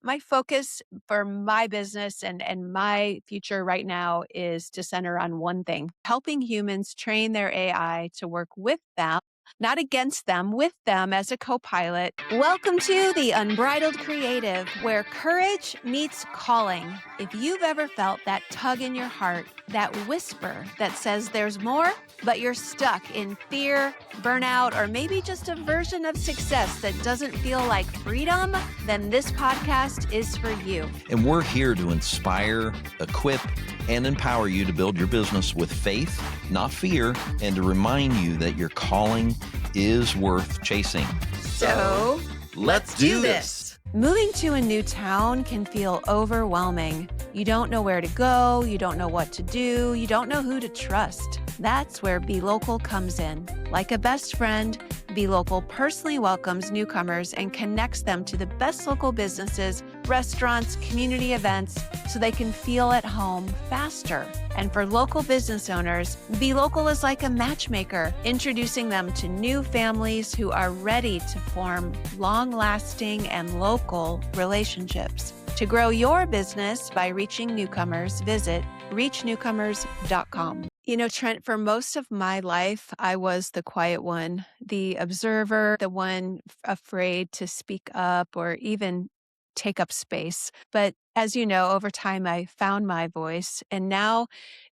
my focus for my business and my future right now is to center on one thing, helping humans train their AI to work with them, not against them, with them as a co-pilot. Welcome to The Unbridled Creative, where courage meets calling. If you've ever felt that tug in your heart, that whisper that says there's more, but you're stuck in fear, burnout, or maybe just a version of success that doesn't feel like freedom, then this podcast is for you. And we're here to inspire, equip, and empower you to build your business with faith, not fear, and to remind you that your calling is worth chasing. So, let's do this. Moving to a new town can feel overwhelming. You don't know where to go, you don't know what to do, you don't know who to trust. That's where Be Local comes in. Like a best friend, Be Local personally welcomes newcomers and connects them to the best local businesses, restaurants, community events, so they can feel at home faster. And for local business owners, Be Local is like a matchmaker, introducing them to new families who are ready to form long-lasting and local relationships. To grow your business by reaching newcomers, visit reachnewcomers.com. You know, Trent, for most of my life, I was the quiet one, the observer, the one afraid to speak up or even take up space. But as you know, over time, I found my voice. And now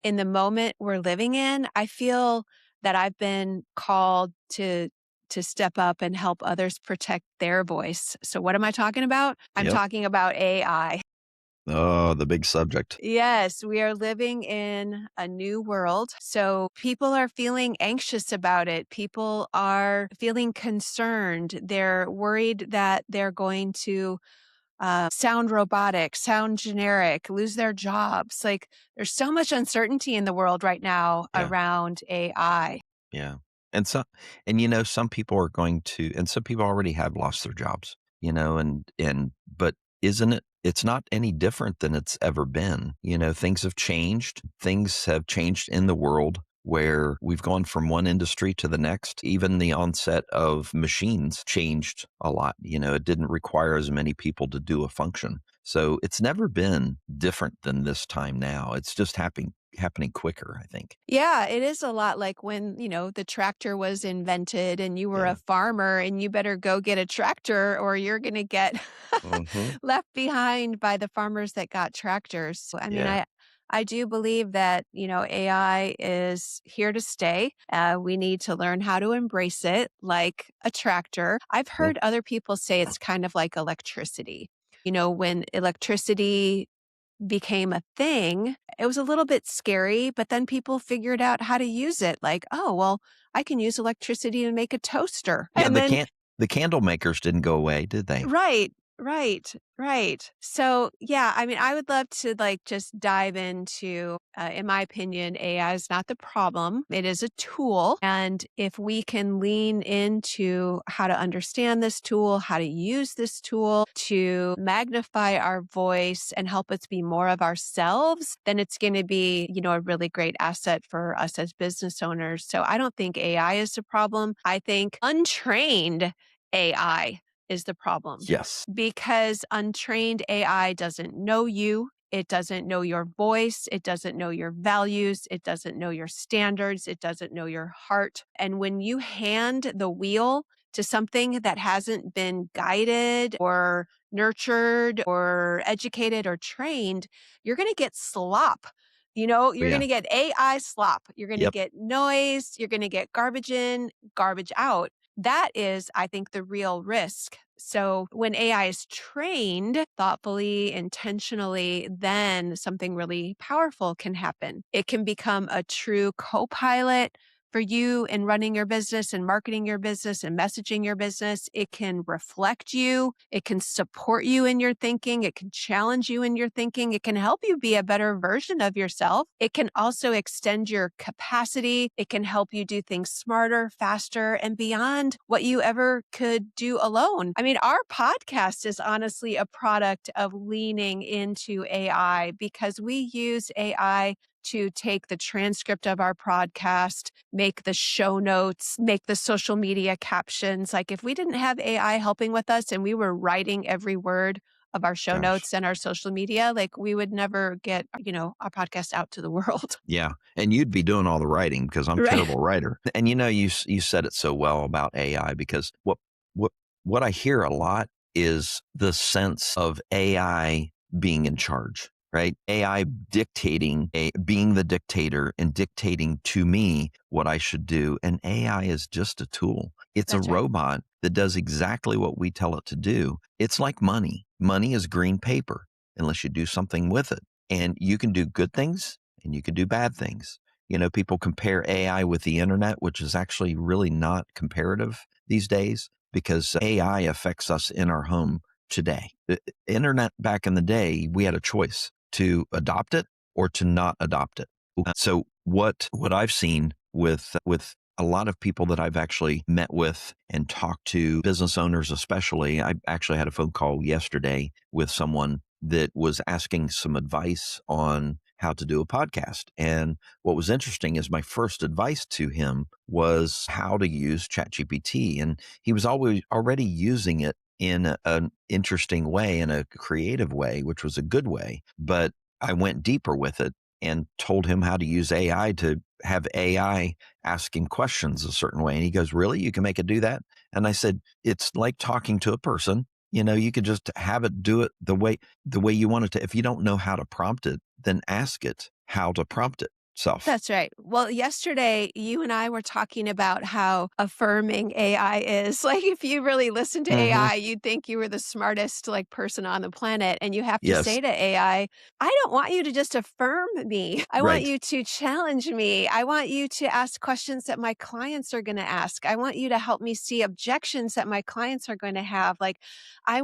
in the moment we're living in, I feel that I've been called to step up and help others protect their voice. So what am I talking about? I'm Yep. talking about AI. Oh, the big subject. Yes, we are living in a new world. So people are feeling anxious about it. People are feeling concerned. They're worried that they're going to sound robotic, sound generic, lose their jobs. Like there's so much uncertainty in the world right now Yeah. around AI. Yeah. And some people are going to, and some people already have lost their jobs, but isn't it, it's not any different than it's ever been. Things have changed. Things have changed in the world where we've gone from one industry to the next. Even the onset of machines changed a lot. It didn't require as many people to do a function. So it's never been different than this time now. It's just happening quicker, I think. Yeah, it is a lot like when, the tractor was invented and you were a Yeah. farmer and you better go get a tractor or you're going to get Hmm. left behind by the farmers that got tractors. So, I mean, Yeah. I do believe that, AI is here to stay. We need to learn how to embrace it like a tractor. I've Yeah. heard other people say it's kind of like electricity. When electricity became a thing, it was a little bit scary, but then people figured out how to use it. Like, oh, well, I can use electricity to make a toaster. Yeah, And then the candle makers didn't go away, did they? right, right. So, yeah, I mean, I would love to just dive into, in my opinion, AI is not the problem. It is a tool. And if we can lean into how to understand this tool, how to use this tool to magnify our voice and help us be more of ourselves, then it's going to be, a really great asset for us as business owners. So I don't think AI is the problem. I think untrained AI is the problem Yes. because untrained AI doesn't know you. It doesn't know your voice. It doesn't know your values. It doesn't know your standards. It doesn't know your heart. And when you hand the wheel to something that hasn't been guided or nurtured or educated or trained, you're going to get slop. You're going Yeah. to get AI slop. You're going to Yep. get noise. You're going to get garbage in, garbage out. That is, I think, the real risk. So when AI is trained thoughtfully, intentionally, then something really powerful can happen. It can become a true co-pilot for you in running your business and marketing your business and messaging your business. It can reflect you. It can support you in your thinking. It can challenge you in your thinking. It can help you be a better version of yourself. It can also extend your capacity. It can help you do things smarter, faster, and beyond what you ever could do alone. I mean, our podcast is honestly a product of leaning into AI because we use AI to take the transcript of our podcast, make the show notes, make the social media captions. Like if we didn't have AI helping with us and we were writing every word of our show Gosh. notes and our social media, like we would never get, our podcast out to the world. Yeah, and you'd be doing all the writing because I'm a Right. terrible writer. And you said it so well about AI because what what I hear a lot is the sense of AI being in charge, right? AI being the dictator and dictating to me what I should do. And AI is just a tool. It's a That's right. robot that does exactly what we tell it to do. It's like money. Money is green paper unless you do something with it. And you can do good things and you can do bad things. People compare AI with the internet, which is actually really not comparative these days because AI affects us in our home today. The internet back in the day, we had a choice to adopt it or to not adopt it. So what I've seen with a lot of people that I've actually met with and talked to, business owners especially, I actually had a phone call yesterday with someone that was asking some advice on how to do a podcast. And what was interesting is my first advice to him was how to use ChatGPT. And he was always already using it in an interesting way, in a creative way, which was a good way. But I went deeper with it and told him how to use AI to have AI ask him questions a certain way. And he goes, "Really? You can make it do that?" And I said, "It's like talking to a person. You could just have it do it the way you want it to. If you don't know how to prompt it, then ask it how to prompt it self." That's right. Well, yesterday, you and I were talking about how affirming AI is. Like, if you really listen to Hmm. AI, you'd think you were the smartest, like, person on the planet, and you have to Yes. say to I don't want you to just affirm me. I want Right. you to challenge me. I want you to ask questions that my clients are gonna ask. I want you to help me see objections that my clients are going to have. Like, I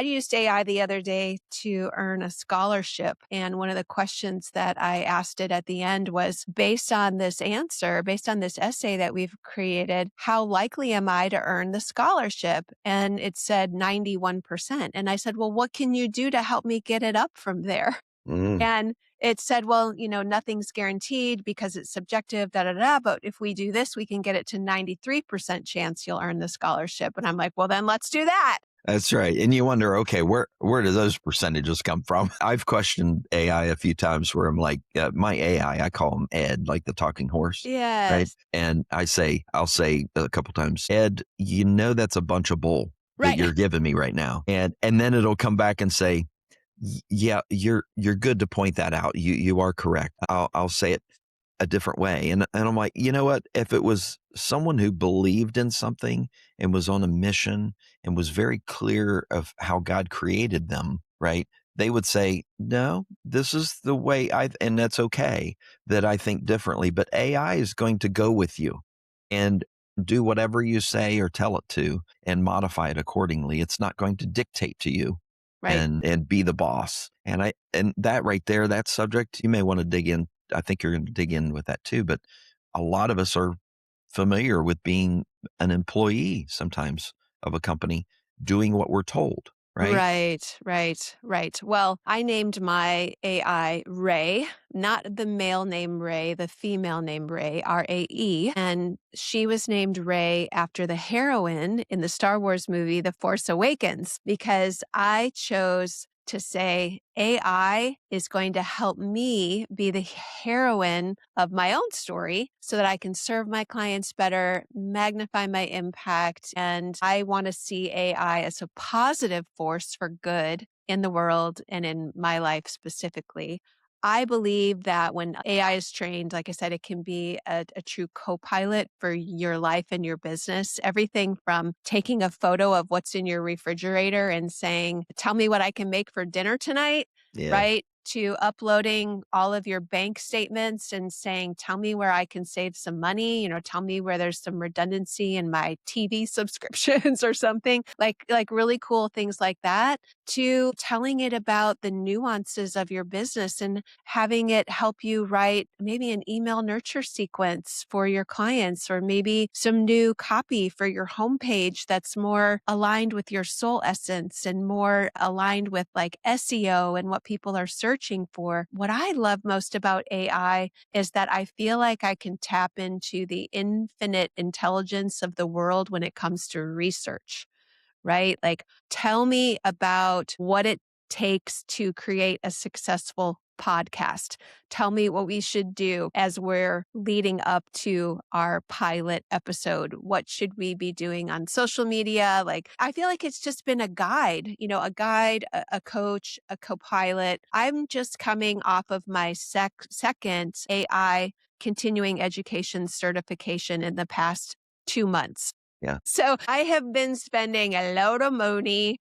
used AI the other day to earn a scholarship, and one of the questions that I asked it at the end was, based on this essay that we've created, how likely am I to earn the scholarship? And it said 91%. And I said, well, what can you do to help me get it up from there? Mm. And it said, well, nothing's guaranteed because it's subjective, da da da. But if we do this, we can get it to 93% chance you'll earn the scholarship. And I'm like, well, then let's do that. That's right. And you wonder, okay, where do those percentages come from? I've questioned AI a few times where I'm like, my AI, I call him Ed, like the talking horse, right? Yes. And I'll say a couple times, Ed, that's a bunch of bull that Right. you're giving me right now. And then it'll come back and say, Yeah, you're good to point that out. You are correct. I'll say it a different way. And I'm like, you know what? If it was someone who believed in something and was on a mission and was very clear of how God created them, right? They would say, "No, this is the way and that's okay that I think differently." But AI is going to go with you and do whatever you say or tell it to and modify it accordingly. It's not going to dictate to you Right. and be the boss. And that right there, that subject, you may want to dig in. I think you're going to dig in with that too. But a lot of us are familiar with being an employee sometimes of a company doing what we're told, right? Right, right, right. Well, I named my AI Ray, not the male name Ray, the female name Ray, Rae. And she was named Ray after the heroine in the Star Wars movie, The Force Awakens, because I chose to say AI is going to help me be the heroine of my own story so that I can serve my clients better, magnify my impact. And I want to see AI as a positive force for good in the world and in my life specifically. I believe that when AI is trained, like I said, it can be a true co pilot for your life and your business. Everything from taking a photo of what's in your refrigerator and saying, tell me what I can make for dinner tonight, Yeah. right? To uploading all of your bank statements and saying, tell me where I can save some money, tell me where there's some redundancy in my TV subscriptions or something, like really cool things like that, to telling it about the nuances of your business and having it help you write maybe an email nurture sequence for your clients, or maybe some new copy for your homepage that's more aligned with your soul essence and more aligned with like SEO and what people are searching for. What I love most about AI is that I feel like I can tap into the infinite intelligence of the world when it comes to research. right? Like, tell me about what it takes to create a successful podcast. Tell me what we should do as we're leading up to our pilot episode. What should we be doing on social media? Like, I feel like it's just been a guide, a guide, a coach, a co-pilot. I'm just coming off of my second AI continuing education certification in the past 2 months. Yeah. So I have been spending a lot of money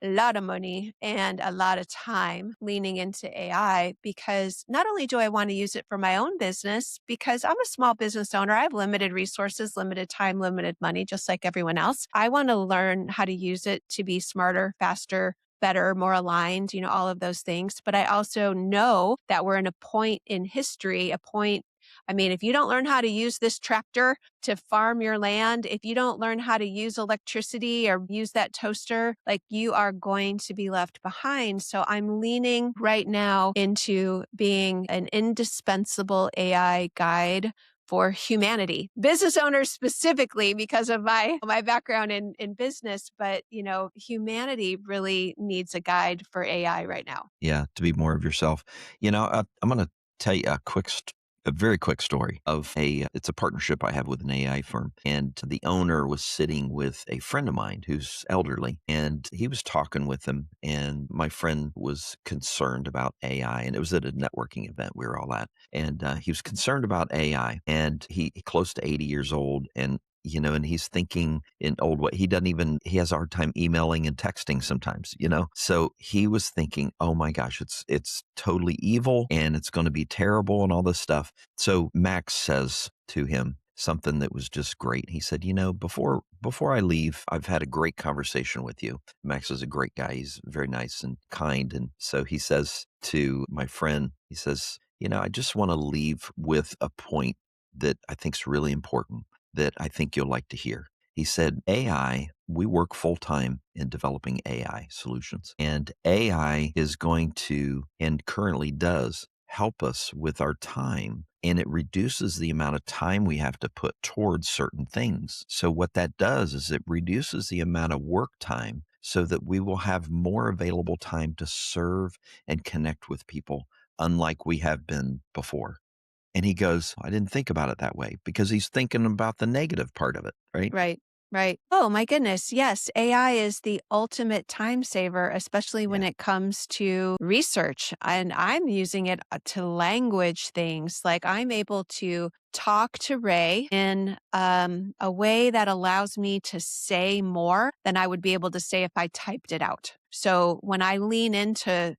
and a lot of time leaning into AI because not only do I want to use it for my own business, because I'm a small business owner, I have limited resources, limited time, limited money, just like everyone else. I want to learn how to use it to be smarter, faster, better, more aligned, all of those things. But I also know that we're in a point in history, I mean, if you don't learn how to use this tractor to farm your land, if you don't learn how to use electricity or use that toaster, like you are going to be left behind. So I'm leaning right now into being an indispensable AI guide for humanity, business owners specifically because of my background in business. But, humanity really needs a guide for AI right now. Yeah, to be more of yourself. I'm going to tell you a very quick story of it's a partnership I have with an AI firm. And the owner was sitting with a friend of mine who's elderly, and he was talking with him. And my friend was concerned about AI, and it was at a networking event we were all at. And he was concerned about AI, and he close to 80 years old. And he's thinking in old way. He has a hard time emailing and texting sometimes. So he was thinking, oh my gosh, it's totally evil and it's going to be terrible and all this stuff. So Max says to him something that was just great. He said, before I leave, I've had a great conversation with you. Max is a great guy. He's very nice and kind. And so he says to my friend, he says, I just want to leave with a point that I think is really important that I think you'll like to hear. He said, we work full time in developing AI solutions, and AI is going to, and currently does, help us with our time, and it reduces the amount of time we have to put towards certain things. So what that does is it reduces the amount of work time so that we will have more available time to serve and connect with people, unlike we have been before. And he goes, I didn't think about it that way, because he's thinking about the negative part of it, right? Right. Right. Oh my goodness. Yes. AI is the ultimate time saver, especially when Yeah. it comes to research. And I'm using it to language things. Like I'm able to talk to Ray in a way that allows me to say more than I would be able to say if I typed it out. So when I lean into,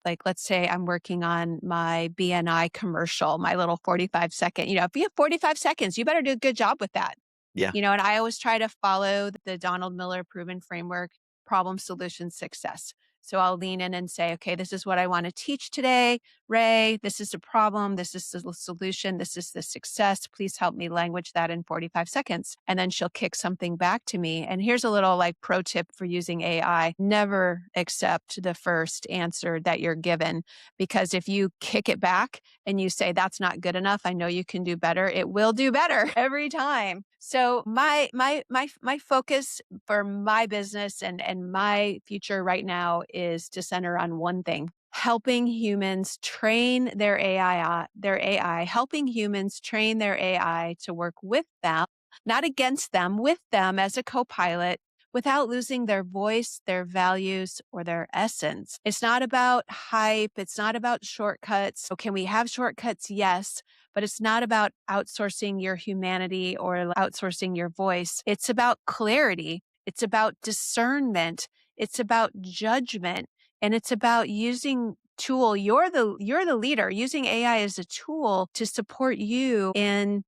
like let's say I'm working on my BNI commercial, my little 45-second, if you have 45 seconds, you better do a good job with that. Yeah. And I always try to follow the Donald Miller proven framework, problem, solution, success. So I'll lean in and say, okay, this is what I want to teach today. Ray, this is the problem. This is the solution. This is the success. Please help me language that in 45 seconds. And then she'll kick something back to me. And here's a little like pro tip for using AI. Never accept the first answer that you're given, because if you kick it back and you say, that's not good enough, I know you can do better, it will do better every time. So my focus for my business and my future right now is to center on one thing: helping humans train their AI, helping humans train their AI to work with them, not against them, with them as a co-pilot, without losing their voice, their values, or their essence. It's not about hype. It's not about shortcuts. So can we have shortcuts? Yes. But it's not about outsourcing your humanity or outsourcing your voice. It's about clarity. It's about discernment. It's about judgment. And it's about using tool. You're the leader, using AI as a tool to support you in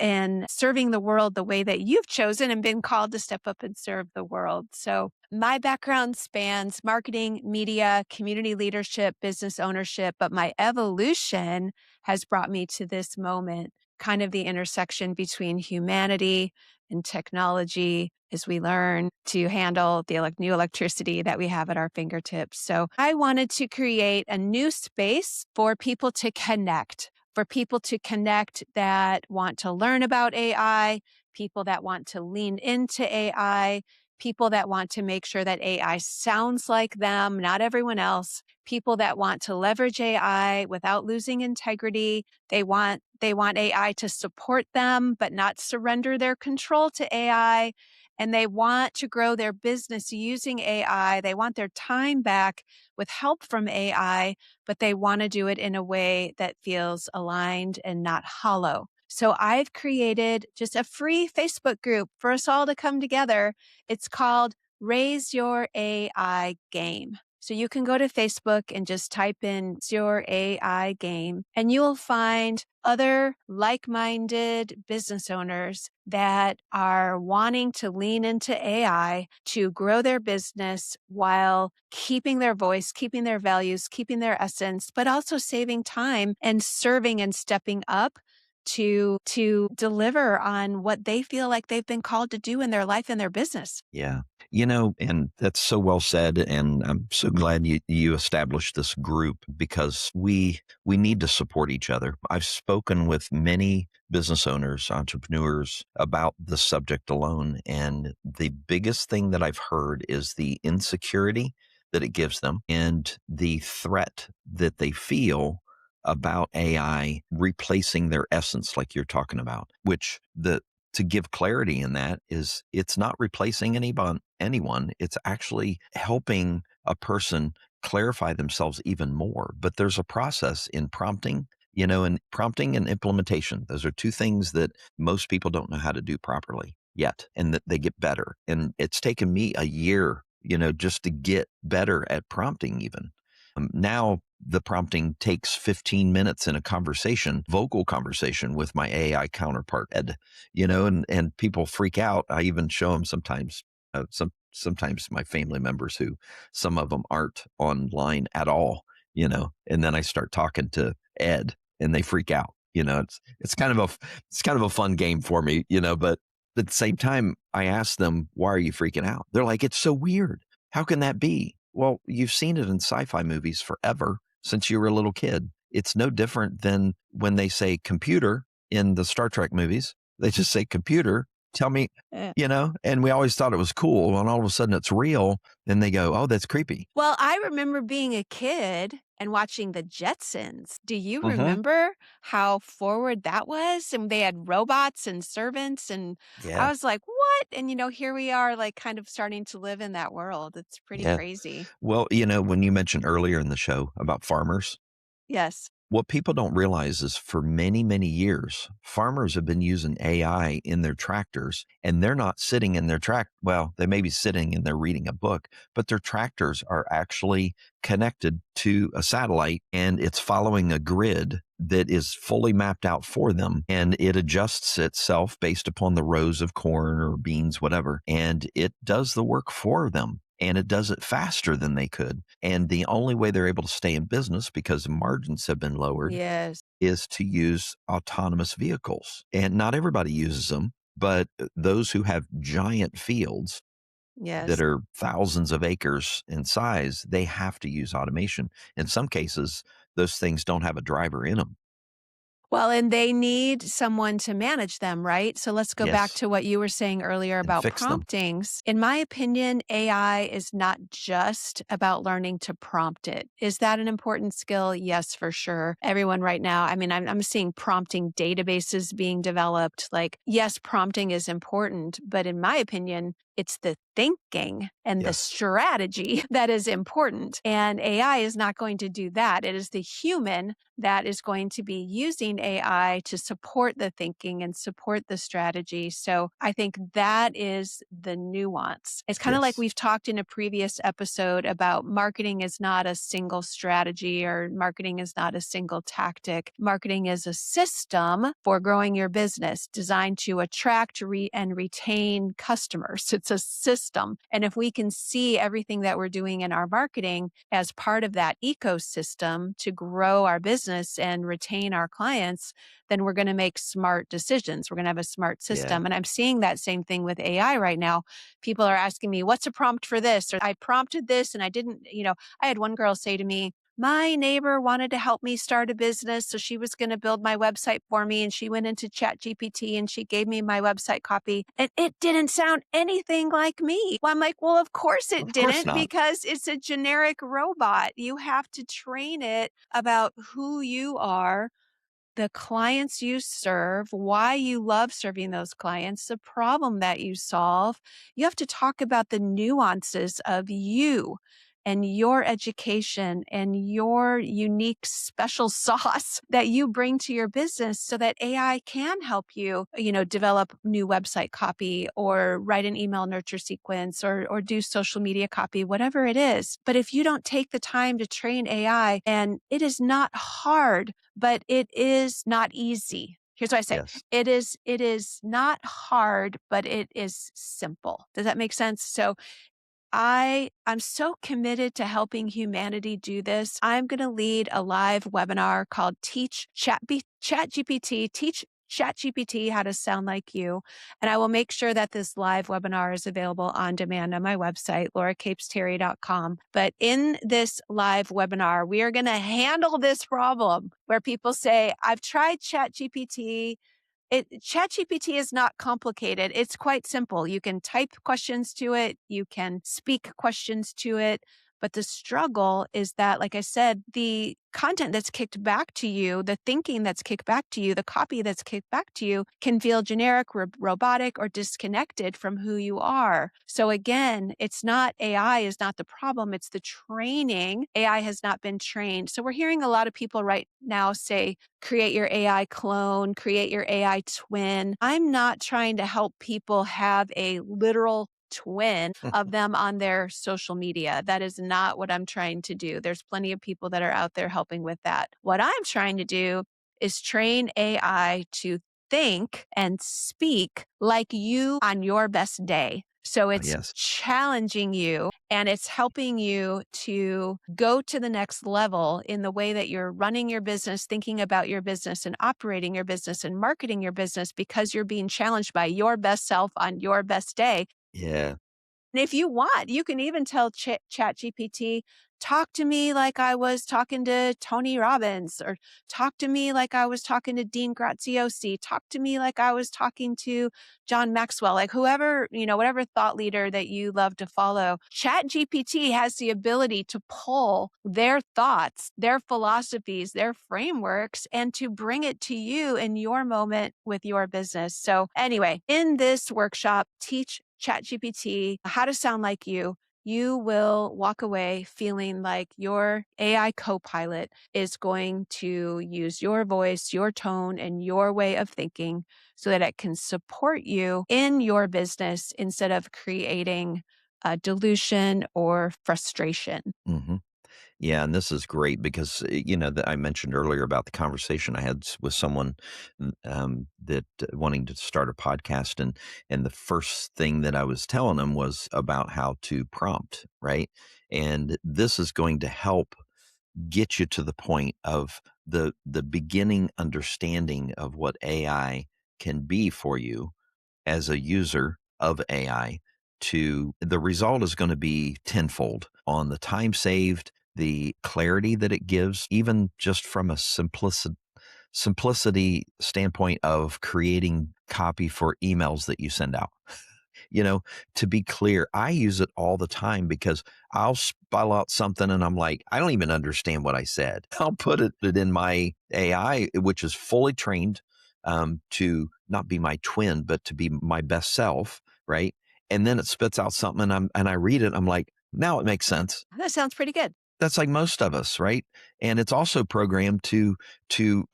and serving the world the way that you've chosen and been called to step up and serve the world. So my background spans marketing, media, community leadership, business ownership, but my evolution has brought me to this moment, kind of the intersection between humanity and technology as we learn to handle the new electricity that we have at our fingertips. So I wanted to create a new space for people to connect, that want to learn about AI, people that want to lean into AI, people that want to make sure that AI sounds like them, not everyone else, people that want to leverage AI without losing integrity. They want AI to support them but not surrender their control to AI, and they want to grow their business using AI. They want their time back with help from AI, but they want to do it in a way that feels aligned and not hollow. So I've created just a free Facebook group for us all to come together. It's called Raise Your AI Game. So you can go to Facebook and just type in your AI game, and you will find other like minded business owners that are wanting to lean into AI to grow their business while keeping their voice, keeping their values, keeping their essence, but also saving time and serving and stepping up to deliver on what they feel like they've been called to do in their life and their business. Yeah. And that's so well said. And I'm so glad you established this group because we need to support each other. I've spoken with many business owners, entrepreneurs about the subject alone. And the biggest thing that I've heard is the insecurity that it gives them and the threat that they feel about AI replacing their essence, like you're talking about, which the to give clarity in that is it's not replacing anyone. It's actually helping a person clarify themselves even more. But there's a process in prompting, and prompting and implementation. Those are two things that most people don't know how to do properly yet, and that they get better. And it's taken me a year, just to get better at prompting even. Now the prompting takes 15 minutes in a conversation, vocal conversation with my AI counterpart, Ed, and people freak out. I even show them sometimes, sometimes my family members who some of them aren't online at all, and then I start talking to Ed and they freak out. It's kind of a fun game for me, but at the same time, I ask them, why are you freaking out? They're like, it's so weird. How can that be? Well, you've seen it in sci-fi movies forever since you were a little kid. It's no different than when they say computer in the Star Trek movies. They just say computer, tell me, and we always thought it was cool. And all of a sudden it's real. And they go, oh, that's creepy. Well, I remember being a kid and watching the Jetsons. Do you Hmm. remember how forward that was? And they had robots and servants, and I Yeah. was like, "What?" And here we are, like kind of starting to live in that world. It's pretty Yeah. crazy. Well, when you mentioned earlier in the show about farmers, Yes. what people don't realize is for many, many years, farmers have been using AI in their tractors and they're not sitting in their well, they may be sitting and they're reading a book, but their tractors are actually connected to a satellite and it's following a grid that is fully mapped out for them and it adjusts itself based upon the rows of corn or beans, whatever, and it does the work for them. And it does it faster than they could. And the only way they're able to stay in business because the margins have been lowered Yes. is to use autonomous vehicles. And not everybody uses them, but those who have giant fields that Yes. are thousands of acres in size, they have to use automation. In some cases, those things don't have a driver in them. Well, and they need someone to manage them, right? So let's go back Yes. to what you were saying earlier And about fix them. promptings. In my opinion, AI is not just about learning to prompt it. Is that an important skill? Yes, for sure. Everyone right now, I mean, I'm seeing prompting databases being developed. Like, yes, prompting is important, but in my opinion, it's the thinking and the Yes. strategy that is important. And AI is not going to do that. It is the human that is going to be using AI to support the thinking and support the strategy. So I think that is the nuance. It's kind of like Yes. we've talked in a previous episode about marketing is not a single strategy or marketing is not a single tactic. Marketing is a system for growing your business designed to attract and retain customers. It's a system. And if we can see everything that we're doing in our marketing as part of that ecosystem to grow our business and retain our clients, then we're going to make smart decisions. We're going to have a smart Yeah. system. And I'm seeing that same thing with AI right now. People are asking me, what's a prompt for this? Or I prompted this and I didn't, I had one girl say to me, my neighbor wanted to help me start a business. So she was going to build my website for me. And she went into ChatGPT and she gave me my website copy. And it didn't sound anything like me. Well, I'm like, well, of course it Of course didn't, not. because it's a generic robot. You have to train it about who you are, the clients you serve, why you love serving those clients, the problem that you solve. You have to talk about the nuances of you and your education and your unique special sauce that you bring to your business so that AI can help you, develop new website copy or write an email nurture sequence or do social media copy, whatever it is. But if you don't take the time to train AI, and it is not hard, but it is not easy. Here's what I say. Yes. It is not hard, but it is simple. Does that make sense? So I'm so committed to helping humanity do this. I'm going to lead a live webinar called ChatGPT, Teach ChatGPT How to Sound Like You. And I will make sure that this live webinar is available on demand on my website, lauracapestery.com. But in this live webinar, we are going to handle this problem where people say, I've tried ChatGPT. ChatGPT is not complicated. It's quite simple. You can type questions to it, you can speak questions to it. But the struggle is that, like I said, the content that's kicked back to you, the thinking that's kicked back to you, the copy that's kicked back to you can feel generic, robotic, or disconnected from who you are. So again, it's not AI is not the problem. It's the training. AI has not been trained. So we're hearing a lot of people right now say, create your AI clone, create your AI twin. I'm not trying to help people have a literal twin of them on their social media. That is not what I'm trying to do. There's plenty of people that are out there helping with that. What I'm trying to do is train AI to think and speak like you on your best day. So it's Yes. challenging you and it's helping you to go to the next level in the way that you're running your business, thinking about your business and operating your business and marketing your business, because you're being challenged by your best self on your best day. Yeah. And if you want, you can even tell ChatGPT, talk to me like I was talking to Tony Robbins, or talk to me like I was talking to Dean Graziosi, talk to me like I was talking to John Maxwell, like whoever, whatever thought leader that you love to follow. ChatGPT has the ability to pull their thoughts, their philosophies, their frameworks, and to bring it to you in your moment with your business. So anyway, in this workshop, Teach ChatGPT How to Sound Like You, you will walk away feeling like your AI co-pilot is going to use your voice, your tone, and your way of thinking so that it can support you in your business instead of creating delusion or frustration. hmm Yeah, and this is great because that I mentioned earlier about the conversation I had with someone that wanting to start a podcast, and the first thing that I was telling them was about how to prompt, right? And this is going to help get you to the point of the beginning understanding of what AI can be for you as a user of AI. To the result is going to be tenfold on the time saved, the clarity that it gives, even just from a simplicity standpoint of creating copy for emails that you send out. You know, to be clear, I use it all the time because I'll spell out something and I'm like, I don't even understand what I said. I'll put it in my AI, which is fully trained to not be my twin, but to be my best self, right? And then it spits out something and I read it. I'm like, now it makes sense. That sounds pretty good. That's like most of us, right? And it's also programmed to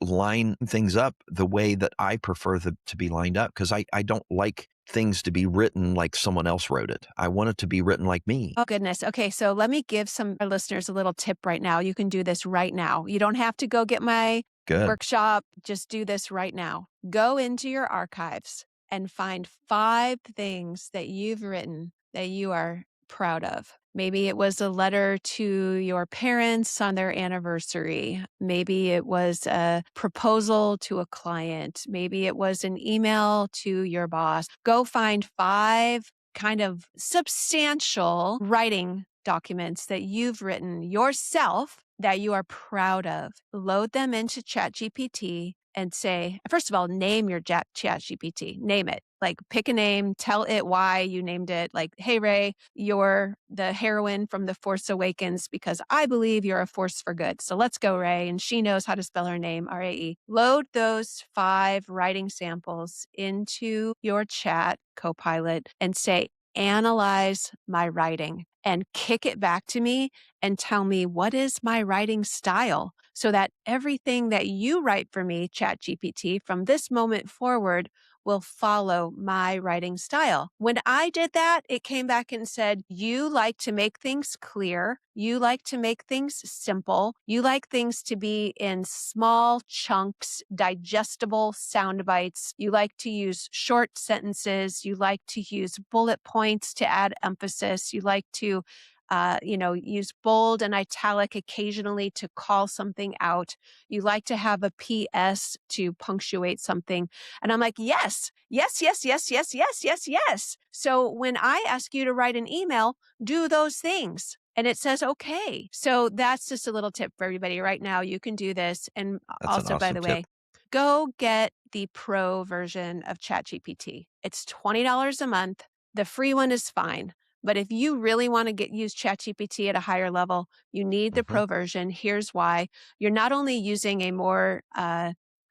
line things up the way that I prefer to be lined up, because I don't like things to be written like someone else wrote it. I want it to be written like me. Oh, goodness. Okay. So let me give some our listeners a little tip right now. You can do this right now. You don't have to go get my Good. workshop. Just do this right now. Go into your archives and find 5 things that you've written that you are proud of. Maybe it was a letter to your parents on their anniversary. Maybe it was a proposal to a client. Maybe it was an email to your boss. Go find 5 kind of substantial writing documents that you've written yourself that you are proud of, load them into ChatGPT and say, first of all, name your ChatGPT, name it. Like pick a name, tell it why you named it. Like, hey, Ray, you're the heroine from The Force Awakens because I believe you're a force for good. So let's go, Ray. And she knows how to spell her name, RAE. Load those 5 writing samples into your chat copilot and say, analyze my writing and kick it back to me and tell me what is my writing style so that everything that you write for me, ChatGPT, from this moment forward will follow my writing style. When I did that, it came back and said, you like to make things clear. You like to make things simple. You like things to be in small chunks, digestible sound bites. You like to use short sentences. You like to use bullet points to add emphasis. You like to use bold and italic occasionally to call something out. You like to have a PS to punctuate something. And I'm like, yes, yes, yes, yes, yes, yes, yes, yes. So when I ask you to write an email, do those things. And it says, okay. So that's just a little tip for everybody right now. You can do this. And That's an also, by awesome the tip. way, go get the pro version of ChatGPT. It's $20 a month. The free one is fine. But if you really want to use ChatGPT at a higher level, you need the Mhm. pro version. Here's why. You're not only using a more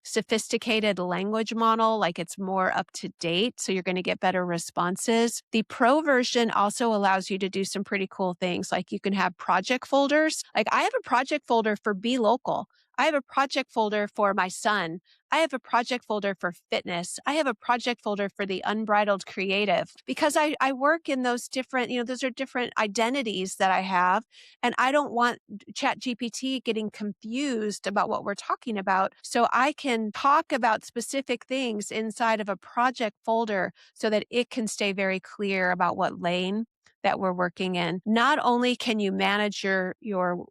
sophisticated language model, like it's more up to date, so you're going to get better responses. The pro version also allows you to do some pretty cool things, like you can have project folders. Like I have a project folder for Be Local. I have a project folder for my son. I have a project folder for fitness. I have a project folder for the unbridled creative because I work in those different, those are different identities that I have. And I don't want Chat GPT getting confused about what we're talking about. So I can talk about specific things inside of a project folder so that it can stay very clear about what lane that we're working in. Not only can you manage your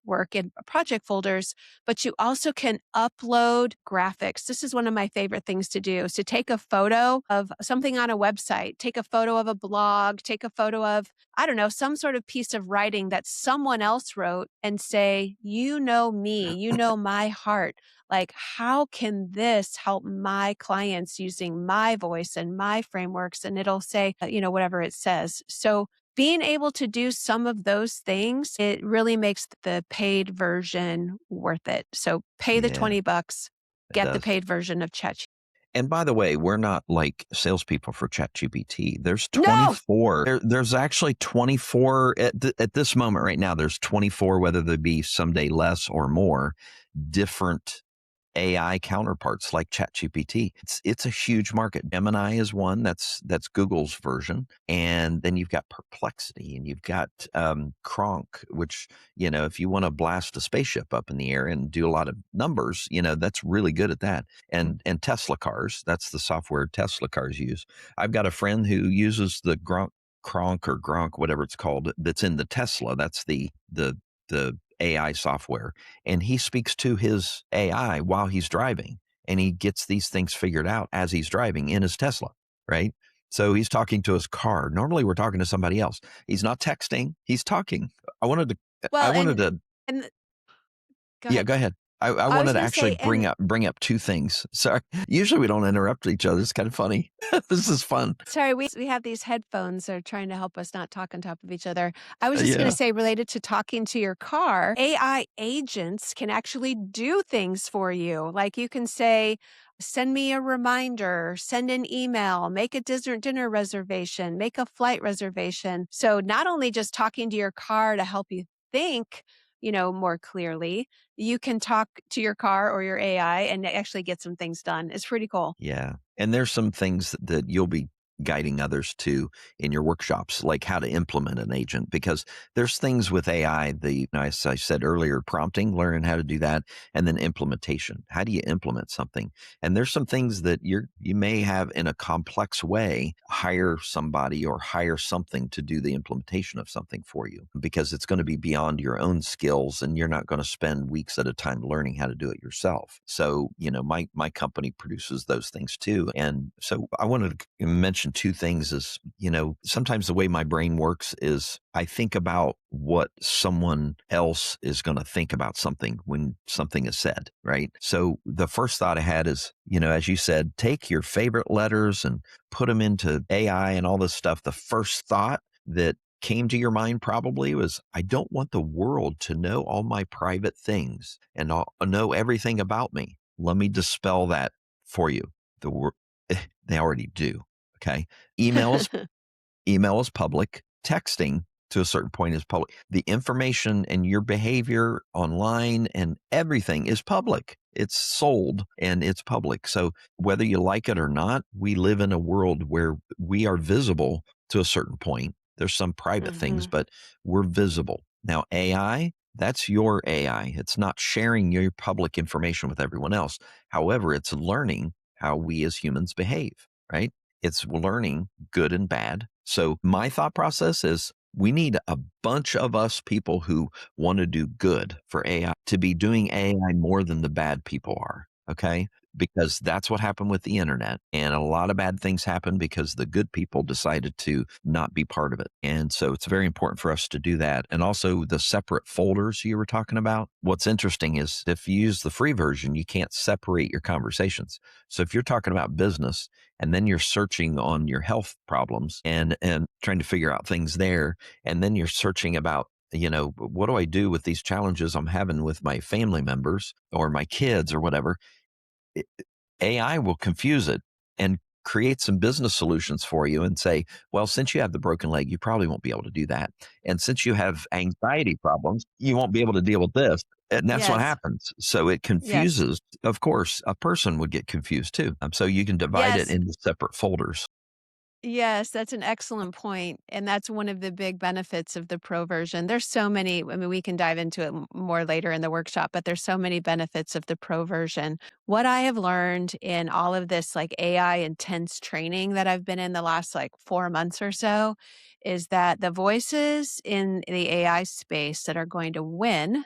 work in project folders, but you also can upload graphics. This is one of my favorite things to do, is to take a photo of something on a website, take a photo of a blog, take a photo of, I don't know, some sort of piece of writing that someone else wrote and say, you know me, you know my heart. Like, how can this help my clients using my voice and my frameworks? And it'll say, whatever it says. So being able to do some of those things, it really makes the paid version worth it. So pay the Yeah, $20, it get the does. paid version of ChatGPT. And by the way, we're not like salespeople for ChatGPT. There's No, 24. There's actually 24 at this moment right now. There's 24, whether there be someday less or more, different AI counterparts like ChatGPT. It's a huge market. Gemini is one that's Google's version, and then you've got Perplexity, and you've got Kronk, which if you want to blast a spaceship up in the air and do a lot of numbers, that's really good at that. And Tesla cars, that's the software Tesla cars use. I've got a friend who uses the Kronk or Gronk, whatever it's called, that's in the Tesla. That's the AI software, and he speaks to his AI while he's driving, and he gets these things figured out as he's driving in his Tesla, right? So he's talking to his car. Normally we're talking to somebody else. He's not texting, he's talking. I wanted to I well, wanted to and go Yeah, ahead. go ahead. I I was wanted to going to actually say, bring and up 2 things. Sorry. Usually we don't interrupt each other. It's kind of funny. This is fun. sorry, we have these headphones that are trying to help us not talk on top of each other. I was just going to Yeah. say, related to talking to your car, AI agents can actually do things for you. Like you can say, send me a reminder, send an email, make a dinner reservation, make a flight reservation. So not only just talking to your car to help you think, more clearly, you can talk to your car or your AI and actually get some things done. It's pretty cool. Yeah. And there's some things that you'll be guiding others to in your workshops, like how to implement an agent, because there's things with AI, as I said earlier, prompting, learning how to do that, and then implementation. How do you implement something? And there's some things that you may have in a complex way, hire somebody or hire something to do the implementation of something for you, because it's going to be beyond your own skills and you're not going to spend weeks at a time learning how to do it yourself. So, my company produces those things too. And so I wanted to mention mention two things is, sometimes the way my brain works is I think about what someone else is going to think about something when something is said, right? So the first thought I had is, as you said, take your favorite letters and put them into AI and all this stuff. The first thought that came to your mind probably was, I don't want the world to know all my private things and know everything about me. Let me dispel that for you. The wor- they already do. Okay. Emails Email is public. Texting to a certain point is public. The information and your behavior online and everything is public. It's sold and it's public. So whether you like it or not, we live in a world where we are visible to a certain point. There's some private things, Mhm. but we're visible. Now, AI, that's your AI. It's not sharing your public information with everyone else. However, it's learning how we as humans behave, right? It's learning good and bad. So my thought process is we need a bunch of us people who want to do good for AI to be doing AI more than the bad people are. Okay. Because that's what happened with the internet. And a lot of bad things happened because the good people decided to not be part of it. And so it's very important for us to do that. And also the separate folders you were talking about. What's interesting is if you use the free version, you can't separate your conversations. So if you're talking about business, and then you're searching on your health problems and trying to figure out things there, and then you're searching about, what do I do with these challenges I'm having with my family members or my kids or whatever. it, AI will confuse it and create some business solutions for you and say, well, since you have the broken leg, you probably won't be able to do that. And since you have anxiety problems, you won't be able to deal with this. And that's what Yes. happens. So it Yes. confuses. Of course, a person would get confused too. So you can divide it Yes. into separate folders. Yes, that's an excellent point, and that's one of the big benefits of the pro version. There's so many, I mean, we can dive into it more later in the workshop, but there's so many benefits of the pro version. What I have learned in all of this like AI intense training that I've been in the last like 4 months or so is that the voices in the AI space that are going to win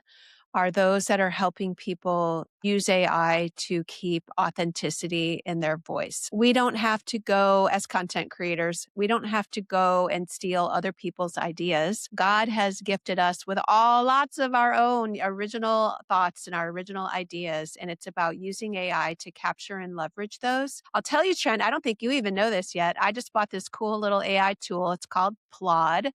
are those that are helping people use AI to keep authenticity in their voice. We don't have to go, as content creators, we don't have to go and steal other people's ideas. God has gifted us with all lots of our own original thoughts and our original ideas. And it's about using AI to capture and leverage those. I'll tell you, Trent, I don't think you even know this yet. I just bought this cool little AI tool. It's called Plaud. Plaud.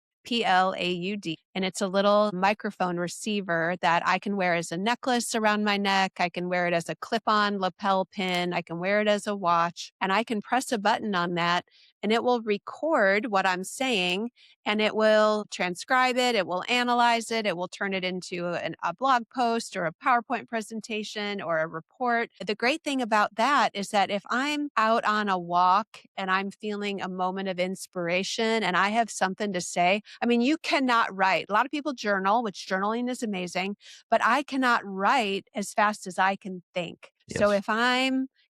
And it's a little microphone receiver that I can wear as a necklace around my neck. I can wear it as a clip on lapel pin. I can wear it as a watch. And I can press a button on that and it will record what I'm saying and it will transcribe it. It will analyze it. It will turn it into a blog post or a PowerPoint presentation or a report. The great thing about that is that if I'm out on a walk and I'm feeling a moment of inspiration and I have something to say, I mean, you cannot write. A lot of people journal, which journaling is amazing, but I cannot write as fast as I can think. So Yes.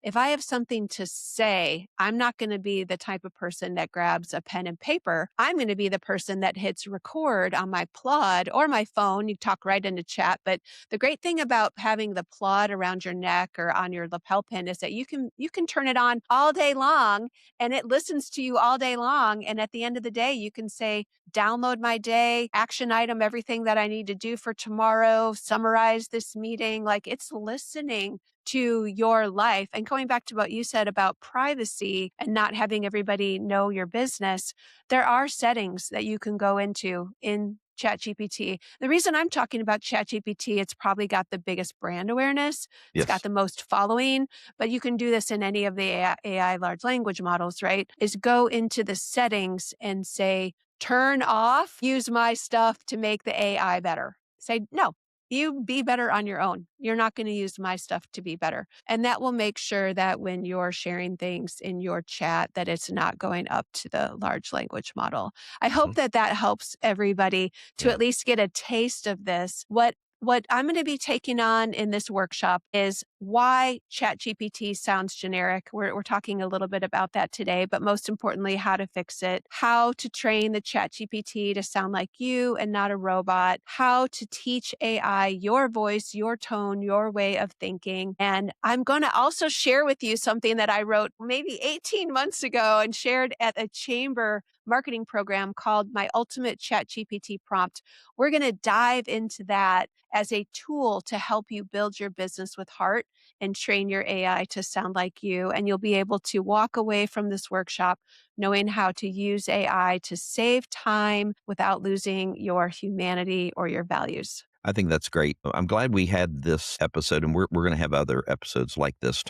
if I have something to say, I'm not going to be the type of person that grabs a pen and paper. I'm going to be the person that hits record on my Plod or my phone. You talk right into chat, but the great thing about having the Plod around your neck or on your lapel pin is that you can turn it on all day long and it listens to you all day long. And at the end of the day, you can say, download my day, action item, everything that I need to do for tomorrow, summarize this meeting. Like it's listening to your life. And going back to what you said about privacy and not having everybody know your business, there are settings that you can go into in ChatGPT. The reason I'm talking about ChatGPT, it's probably got the biggest brand awareness. It's got Yes. the most following, but you can do this in any of the AI large language models, right? Is go into the settings and say, turn off, use my stuff to make the AI better. Say, no, you be better on your own. You're not going to use my stuff to be better. And that will make sure that when you're sharing things in your chat that it's not going up to the large language model. I hope Mhm. that that helps everybody to Yeah. at least get a taste of this. What What I'm going to be taking on in this workshop is why ChatGPT sounds generic. We're talking a little bit about that today, but most importantly, how to fix it, how to train the ChatGPT to sound like you and not a robot, how to teach AI your voice, your tone, your way of thinking. And I'm going to also share with you something that I wrote maybe 18 months ago and shared at a chamber marketing program called My Ultimate ChatGPT Prompt. We're going to dive into that as a tool to help you build your business with heart and train your AI to sound like you. And you'll be able to walk away from this workshop knowing how to use AI to save time without losing your humanity or your values. I think that's great. I'm glad we had this episode, and we're going to have other episodes like this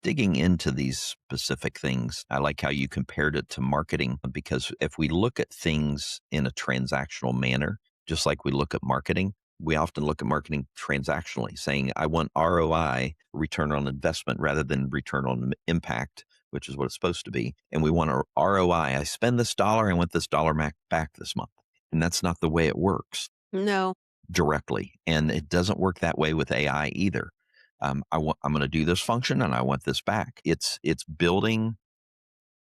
digging into these specific things. I like how you compared it to marketing, because if we look at things in a transactional manner, just like we look at marketing, we often look at marketing transactionally, saying, I want ROI, return on investment, rather than return on impact, which is what it's supposed to be. And we want a ROI. I spend this dollar, I want this dollar back this month. And that's not the way it works No, directly, and it doesn't work that way with AI either. I'm going to do this function, and I want this back. It's building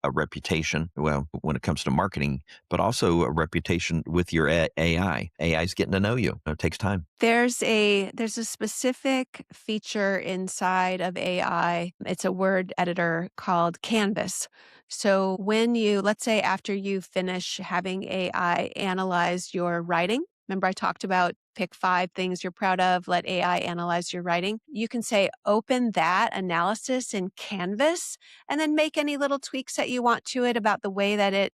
a reputation. Well, when it comes to marketing, but also a reputation with your AI. AI is getting to know you. It takes time. there's a specific feature inside of AI. It's a word editor called Canvas. So when you, let's say after you finish having AI analyze your writing, remember I talked about pick 5 things you're proud of, let AI analyze your writing. You can say open that analysis in Canvas and then make any little tweaks that you want to it about the way that it,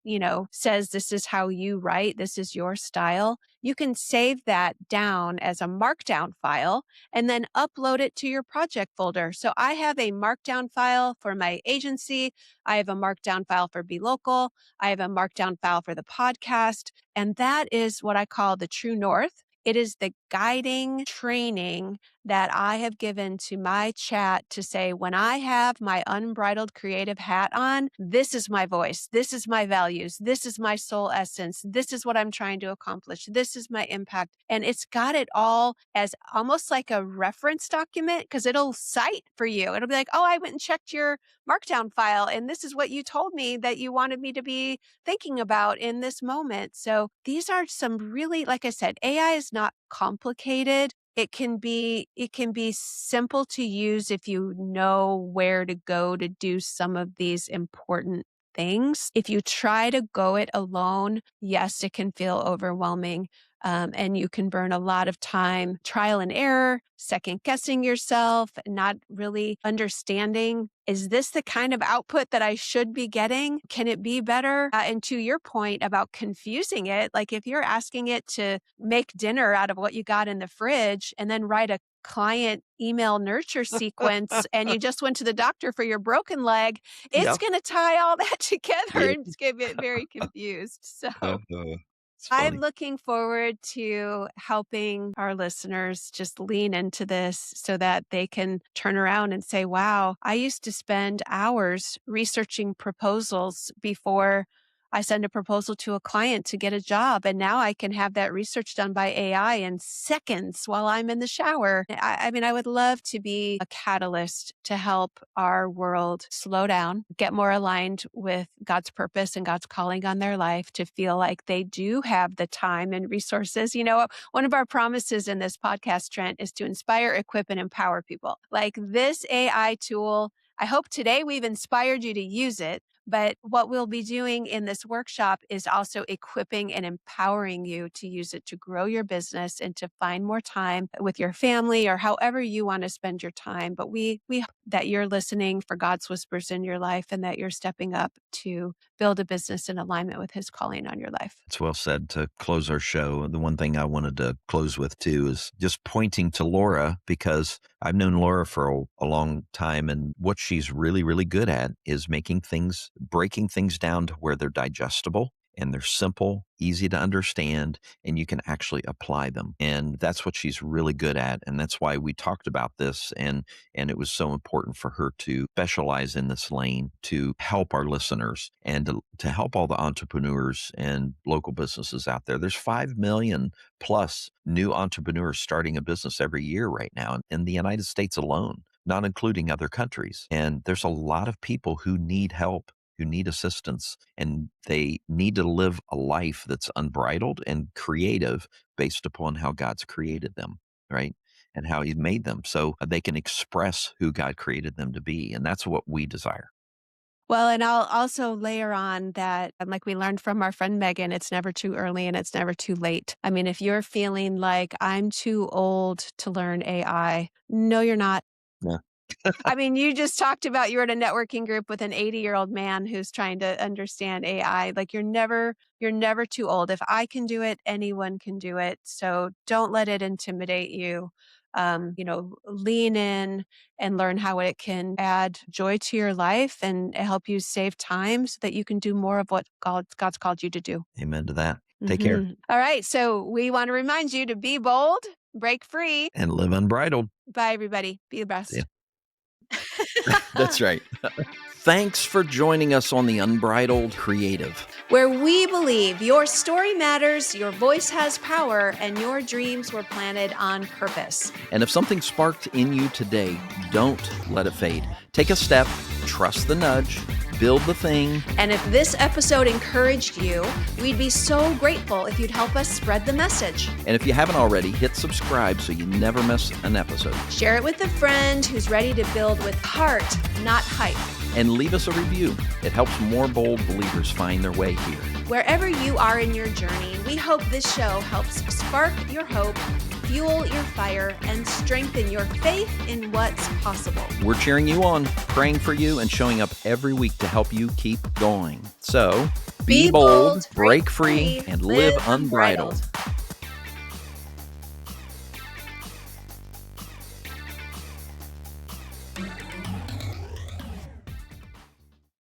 says this is how you write, this is your style. You can save that down as a markdown file and then upload it to your project folder. So I have a markdown file for my agency. I have a markdown file for Be Local. I have a markdown file for the podcast. And that is what I call the true north. It is the guiding training that I have given to my chat to say, when I have my unbridled creative hat on, this is my voice. This is my values. This is my soul essence. This is what I'm trying to accomplish. This is my impact. And it's got it all as almost like a reference document because it'll cite for you. It'll be like, oh, I went and checked your markdown file, and this is what you told me that you wanted me to be thinking about in this moment. So these are some really, like I said, AI is not complicated. It can be simple to use if you know where to go to do some of these important things. If you try to go it alone, yes, it can feel overwhelming. And you can burn a lot of time, trial and error, second guessing yourself, not really understanding, is this the kind of output that I should be getting? Can it be better? And to your point about confusing it, like if you're asking it to make dinner out of what you got in the fridge and then write a client email nurture sequence and you just went to the doctor for your broken leg, it's Yep. going to tie all that together Yeah. and it's going to get very confused. So It's I'm funny. looking forward to helping our listeners just lean into this so that they can turn around and say, wow, I used to spend hours researching proposals before I send a proposal to a client to get a job. And now I can have that research done by AI in seconds while I'm in the shower. I mean, I would love to be a catalyst to help our world slow down, get more aligned with God's purpose and God's calling on their life, to feel like they do have the time and resources. One of our promises in this podcast, Trent, is to inspire, equip, and empower people. Like this AI tool, I hope today we've inspired you to use it. But what we'll be doing in this workshop is also equipping and empowering you to use it to grow your business and to find more time with your family or however you want to spend your time. But we hope that you're listening for God's whispers in your life and that you're stepping up to build a business in alignment with his calling on your life. It's well said to close our show. The one thing I wanted to close with too is just pointing to Laura, because I've known Laura for a long time, and what she's really, really good at is breaking things down to where they're digestible and they're simple, easy to understand, and you can actually apply them. And that's what she's really good at. And that's why we talked about this. And it was so important for her to specialize in this lane to help our listeners and to help all the entrepreneurs and local businesses out there. There's 5 million plus new entrepreneurs starting a business every year right now in the United States alone, not including other countries. And there's a lot of people who need help, who need assistance, and they need to live a life that's unbridled and creative based upon how God's created them, right? And how He's made them so they can express who God created them to be. And that's what we desire. Well, and I'll also layer on that, like we learned from our friend Megan, it's never too early and it's never too late. I mean, if you're feeling like I'm too old to learn AI, no, you're not. Yeah. I mean, you just talked about you were at a networking group with an 80-year-old man who's trying to understand AI. Like you're never too old. If I can do it, anyone can do it. So don't let it intimidate you. Lean in and learn how it can add joy to your life and help you save time so that you can do more of what God's called you to do. Amen to that. Take care All right. So we want to remind you to be bold, break free. and live unbridled. Bye, everybody. Be the Yeah, best. that's right. Thanks for joining us on The Unbridled Creative. Where we believe your story matters, your voice has power, and your dreams were planted on purpose. And if something sparked in you today, don't let it fade. Take a step, trust the nudge, build the thing. And if this episode encouraged you, we'd be so grateful if you'd help us spread the message. And if you haven't already, hit subscribe so you never miss an episode. Share it with a friend who's ready to build with heart, not hype. And leave us a review. It helps more bold believers find their way here. Wherever you are in your journey, we hope this show helps spark your hope, fuel your fire, and strengthen your faith in what's possible. We're cheering you on, praying for you, and showing up every week to help you keep going. So, be bold, break free, and live unbridled.